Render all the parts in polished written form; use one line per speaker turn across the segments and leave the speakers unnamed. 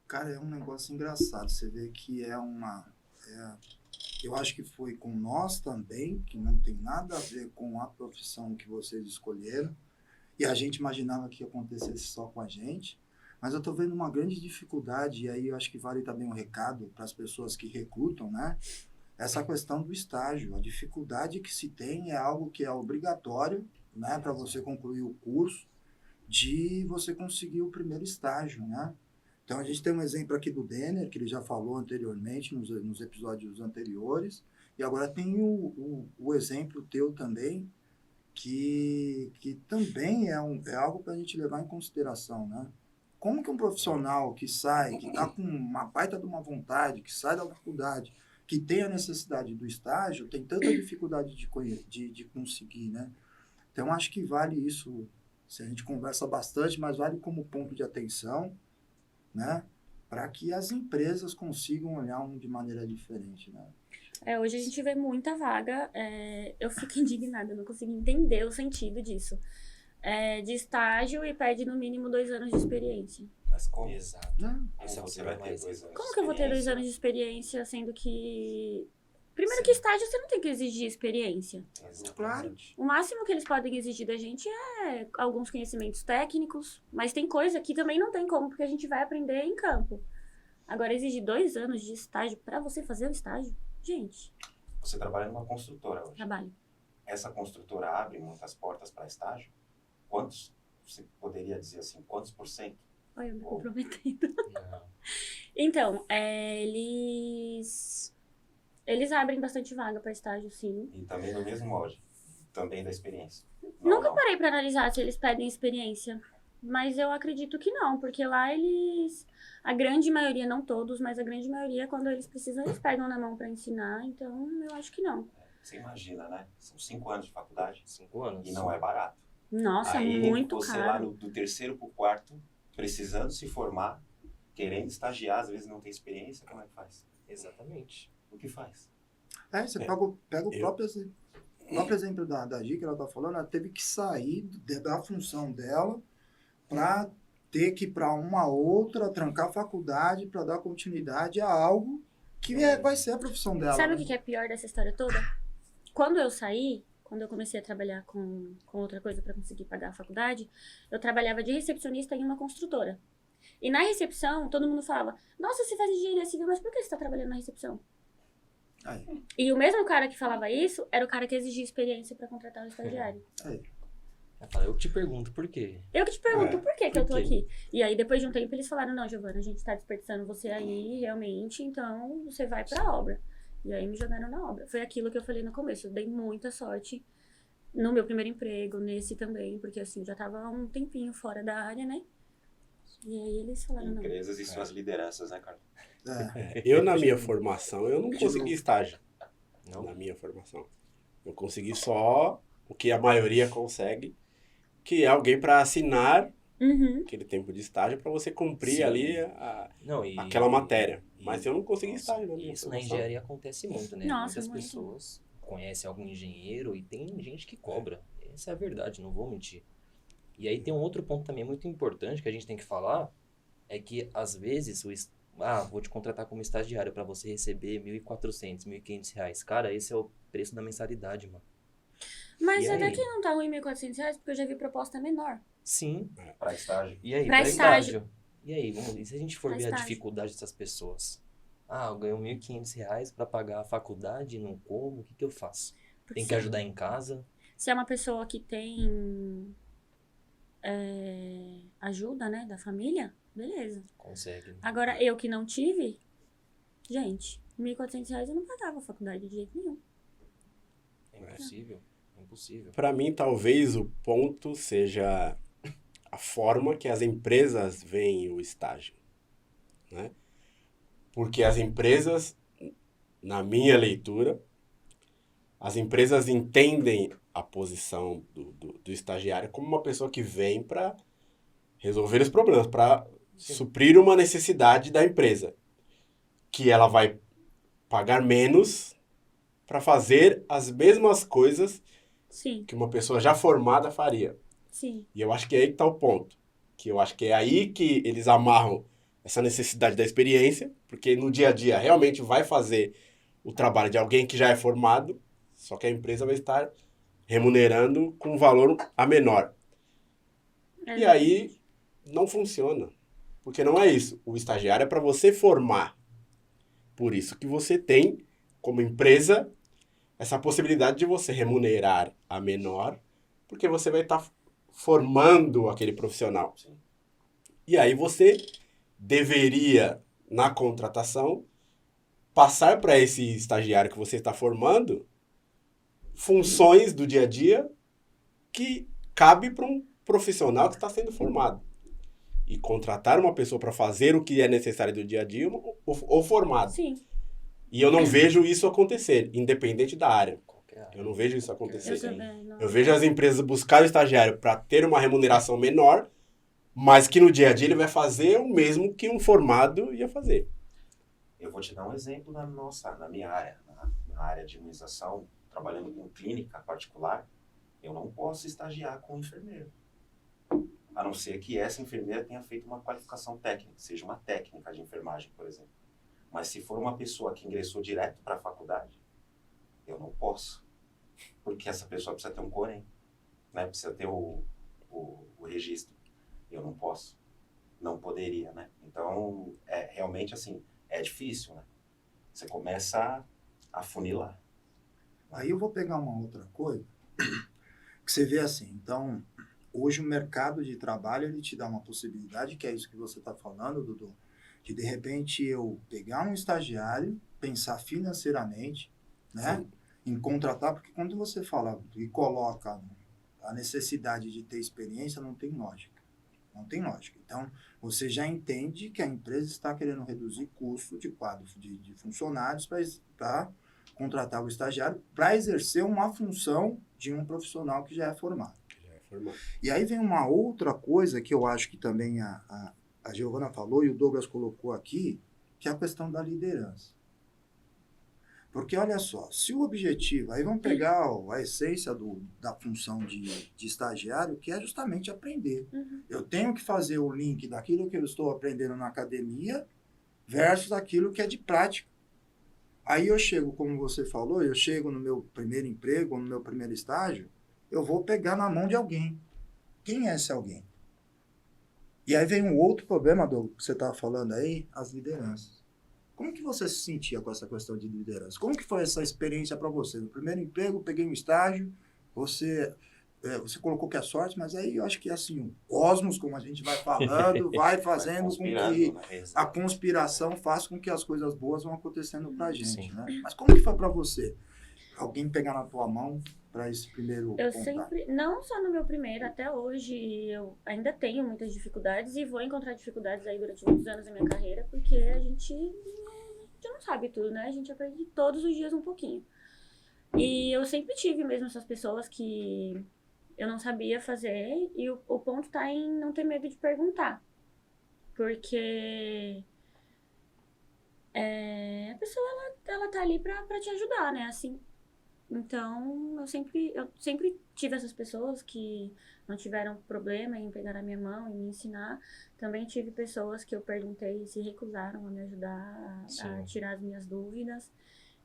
Cara, é um negócio engraçado. Você vê que eu acho que foi com nós também, que não tem nada a ver com a profissão que vocês escolheram. E a gente imaginava que acontecesse só com a gente. Mas eu estou vendo uma grande dificuldade, e aí eu acho que vale também um recado para as pessoas que recrutam, né? Essa questão do estágio. A dificuldade que se tem é algo que é obrigatório, né, para você concluir o curso, de você conseguir o primeiro estágio, né? Então, a gente tem um exemplo aqui do Denner, que ele já falou anteriormente, nos episódios anteriores, e agora tem o exemplo teu também, que também é algo para a gente levar em consideração, né? Como que um profissional que sai, que está com uma baita de uma vontade, que sai da faculdade, que tem a necessidade do estágio, tem tanta dificuldade de conseguir, né? Então, acho que vale isso, se a gente conversa bastante, mas vale como ponto de atenção, né? Para que as empresas consigam olhar de maneira diferente, né?
Hoje a gente vê muita vaga, eu fico indignada, eu não consigo entender o sentido disso. De estágio e pede no mínimo 2 anos de experiência.
Mas como?
Exato.
Como você vai ter 2 anos
Como que eu vou ter 2 anos de experiência, sendo que... Primeiro que estágio você não tem que exigir experiência.
Claro.
O máximo que eles podem exigir da gente é alguns conhecimentos técnicos, mas tem coisa que também não tem como, porque a gente vai aprender em campo. Agora, exigir 2 anos de estágio pra você fazer o estágio, gente,
Você trabalha numa construtora hoje.
trabalho.
Essa construtora abre muitas portas para estágio? Quantos, você poderia dizer assim, quantos por cento?
Olha, eu me comprometendo.
Não.
Então, eles abrem bastante vaga pra estágio, sim.
E também no mesmo molde, também da experiência.
Nunca parei pra analisar se eles pedem experiência, mas eu acredito que não, porque lá a grande maioria, não todos, mas a grande maioria, quando eles precisam, eles pegam na mão pra ensinar, então eu acho que não.
Você imagina, né? São 5 anos de faculdade
5 anos.
e não é barato.
Nossa,
Aí
muito
você
caro.
lá do terceiro pro quarto, precisando se formar, querendo estagiar, às vezes não tem experiência, como é que faz?
Exatamente.
O que faz?
Você pega o próprio exemplo da Gi, que ela está falando, ela teve que sair da função dela para ter que ir para uma outra, trancar a faculdade para dar continuidade a algo que vai ser a profissão dela.
Sabe o
né?
que é pior dessa história toda? Quando eu saí, quando eu comecei a trabalhar com outra coisa para conseguir pagar a faculdade, eu trabalhava de recepcionista em uma construtora. E na recepção, todo mundo falava, nossa, você faz engenharia civil, mas por que você está trabalhando na recepção?
Aí,
E o mesmo cara que falava isso, era o cara que exigia experiência para contratar o estagiário.
Eu te pergunto por quê?
Eu que te pergunto, por que eu tô
por quê?
aqui? E aí, depois de um tempo, eles falaram, não, Giovana, a gente tá desperdiçando você aí, realmente, então você vai pra obra. E aí, me jogaram na obra. Foi aquilo que eu falei no começo, eu dei muita sorte no meu primeiro emprego, nesse também, porque assim, eu já tava há um tempinho fora da área, né? E aí, eles falaram, não.
Empresas e suas lideranças, né, Carlos?
Eu, na minha formação, eu não consegui estágio.
Não?
Na minha formação. Eu consegui só o que a maioria consegue, que é alguém para assinar
Uhum.
aquele tempo de estágio para você cumprir
Sim.
ali
Não,
aquela matéria.
e-
Mas eu não consegui
nossa,
estágio na minha
Isso na
formação.
engenharia acontece muito, né?
Nossa,
Muitas
muito.
pessoas conhecem algum engenheiro e tem gente que cobra. Essa é a verdade, não vou mentir. E aí tem um outro ponto também muito importante que a gente tem que falar, é que às vezes vou te contratar como estagiário para você receber R$1.400, R$1.500. Cara, esse é o preço da mensalidade, mano.
Mas
E
até
aí?
que não tá ruim R$1.400, porque eu já vi proposta menor.
Sim.
Para estágio.
E aí,
Pra
pra
estágio.
E aí, e se a gente for
Pra
ver a
estágio.
dificuldade dessas pessoas? Eu ganho R$1.500 para pagar a faculdade, não como, o que que eu faço?
Porque
Tem que ajudar em casa?
se é uma pessoa que tem ajuda, né, da família, beleza.
Consegue.
Agora, eu que não tive, gente, R$1.400 eu não pagava a faculdade de jeito nenhum.
É impossível. É impossível.
Para mim, talvez o ponto seja a forma que as empresas veem o estágio, né? Porque as empresas, na minha leitura, as empresas entendem a posição do estagiário como uma pessoa que vem para resolver os problemas, para suprir uma necessidade da empresa, que ela vai pagar menos para fazer as mesmas coisas
Sim,
que uma pessoa já formada faria.
sim.
E eu acho que é aí que está o ponto. Que eu acho que é aí que eles amarram essa necessidade da experiência, porque no dia a dia realmente vai fazer o trabalho de alguém que já é formado, só que a empresa vai estar remunerando com um valor a menor. E aí não funciona, porque não é isso. O estagiário é para você formar. Por isso que você tem, como empresa, essa possibilidade de você remunerar a menor, porque você vai estar formando aquele profissional.
Sim.
E aí você deveria, na contratação, passar para esse estagiário que você está formando funções do dia a dia que cabe para um profissional que está sendo formado. E contratar uma pessoa para fazer o que é necessário do dia a dia ou formado.
Sim.
E eu não vejo isso acontecer, independente da área.
Qualquer área.
Eu não vejo isso acontecer.
Eu também. Não.
Eu vejo as empresas buscar o estagiário para ter uma remuneração menor, mas que no dia a dia ele vai fazer o mesmo que um formado ia fazer.
Eu vou te dar um exemplo na minha área, na área de imunização, trabalhando com clínica particular, eu não posso estagiar com um enfermeiro. A não ser que essa enfermeira tenha feito uma qualificação técnica, seja uma técnica de enfermagem, por exemplo. Mas se for uma pessoa que ingressou direto para a faculdade, eu não posso. Porque essa pessoa precisa ter um COREM, né? Precisa ter o registro. Eu não posso. Não poderia, né? Então, realmente assim, é difícil, né? Você começa a funilar.
Aí eu vou pegar uma outra coisa, que você vê assim, então, hoje o mercado de trabalho, ele te dá uma possibilidade, que é isso que você está falando, Dudu, de repente eu pegar um estagiário, pensar financeiramente, né,
Sim.
em contratar, porque quando você fala e coloca a necessidade de ter experiência, não tem lógica. Não tem lógica. Então, você já entende que a empresa está querendo reduzir custo de quadro de funcionários para contratar o estagiário para exercer uma função de um profissional que já é formado. E aí vem uma outra coisa que eu acho que também a Giovana falou e o Douglas colocou aqui, que é a questão da liderança. Porque olha só, se o objetivo, aí vamos pegar a essência da função de estagiário, que é justamente aprender.
Uhum.
Eu tenho que fazer o link daquilo que eu estou aprendendo na academia versus aquilo que é de prática. Aí eu chego, como você falou, eu chego no meu primeiro emprego, no meu primeiro estágio, eu vou pegar na mão de alguém. Quem é esse alguém? E aí vem um outro problema, Douglas, que você estava falando aí, as lideranças. Como que você se sentia com essa questão de liderança? Como que foi essa experiência para você? No primeiro emprego, peguei um estágio, você colocou que é sorte, mas aí eu acho que assim, o cosmos, como a gente vai falando, vai fazendo com que a conspiração faça com que as coisas boas vão acontecendo para a gente, né? Mas como que foi para você? Alguém pegar na tua mão para esse primeiro
Eu
contato?
sempre, não só no meu primeiro, até hoje, eu ainda tenho muitas dificuldades e vou encontrar dificuldades aí durante muitos anos da minha carreira, porque a gente não sabe tudo, né? A gente aprende todos os dias um pouquinho. E eu sempre tive mesmo essas pessoas que eu não sabia fazer, e o ponto tá em não ter medo de perguntar. Porque a pessoa, ela tá ali pra te ajudar, né? Assim, então, eu sempre tive essas pessoas que não tiveram problema em pegar na minha mão e me ensinar. Também tive pessoas que eu perguntei e se recusaram a me ajudar a tirar as minhas dúvidas.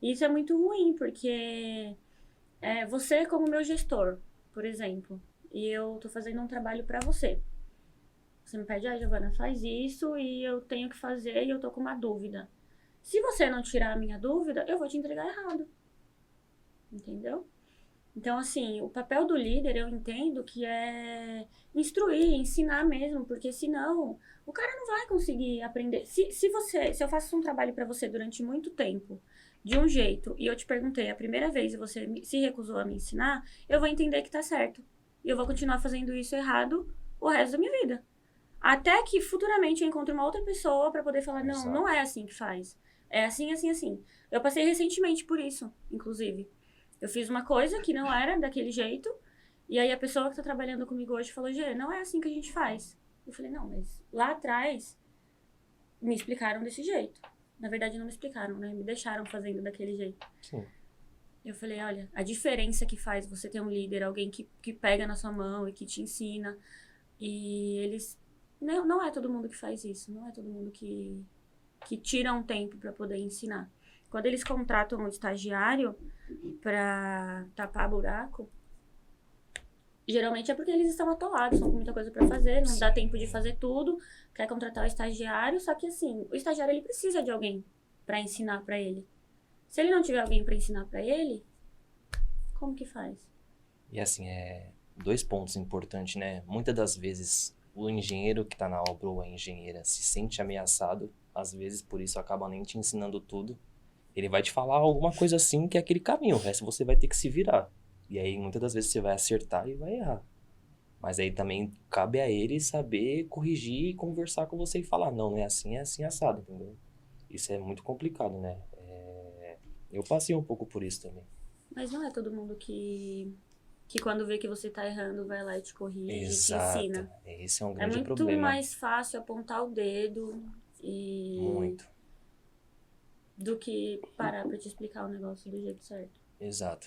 E isso é muito ruim, porque você como meu gestor, por exemplo, e eu tô fazendo um trabalho pra você. Você me pede, Giovana, faz isso e eu tenho que fazer e eu tô com uma dúvida. Se você não tirar a minha dúvida, eu vou te entregar errado. Entendeu? Então, assim, o papel do líder, eu entendo que é instruir, ensinar mesmo, porque senão o cara não vai conseguir aprender. Se eu faço um trabalho pra você durante muito tempo, de um jeito, e eu te perguntei a primeira vez e você se recusou a me ensinar, eu vou entender que tá certo. E eu vou continuar fazendo isso errado o resto da minha vida. Até que futuramente eu encontre uma outra pessoa pra poder falar, não, não é assim que faz. É assim, assim, assim. Eu passei recentemente por isso, inclusive. Eu fiz uma coisa que não era daquele jeito, e aí a pessoa que tá trabalhando comigo hoje falou, Gê, não é assim que a gente faz. Eu falei, não, mas lá atrás me explicaram desse jeito. Na verdade, não me explicaram, né? Me deixaram fazendo daquele jeito.
Sim.
Eu falei, olha, a diferença que faz você ter um líder, alguém que pega na sua mão e que te ensina, e eles Não é todo mundo que faz isso, não é todo mundo que tira um tempo para poder ensinar. Quando eles contratam um estagiário para tapar buraco, geralmente é porque eles estão atolados, estão com muita coisa para fazer, não dá tempo de fazer tudo, quer contratar o estagiário, só que assim, o estagiário ele precisa de alguém para ensinar para ele. Se ele não tiver alguém para ensinar para ele, como que faz?
E assim, 2 pontos importantes, né? Muitas das vezes o engenheiro que tá na obra ou a engenheira se sente ameaçado, às vezes por isso acaba nem te ensinando tudo. Ele vai te falar alguma coisa assim que é aquele caminho, o resto você vai ter que se virar. E aí muitas das vezes você vai acertar e vai errar. Mas aí também cabe a ele saber corrigir e conversar com você e falar, não é assim assado, entendeu? Isso é muito complicado, né? Eu passei um pouco por isso também.
Mas não é todo mundo que quando vê que você tá errando, vai lá e te corrige,
Exato.
te ensina.
Esse é um
É
grande
muito
problema.
mais fácil apontar o dedo
Muito.
do que parar pra te explicar o negócio do jeito certo.
Exato.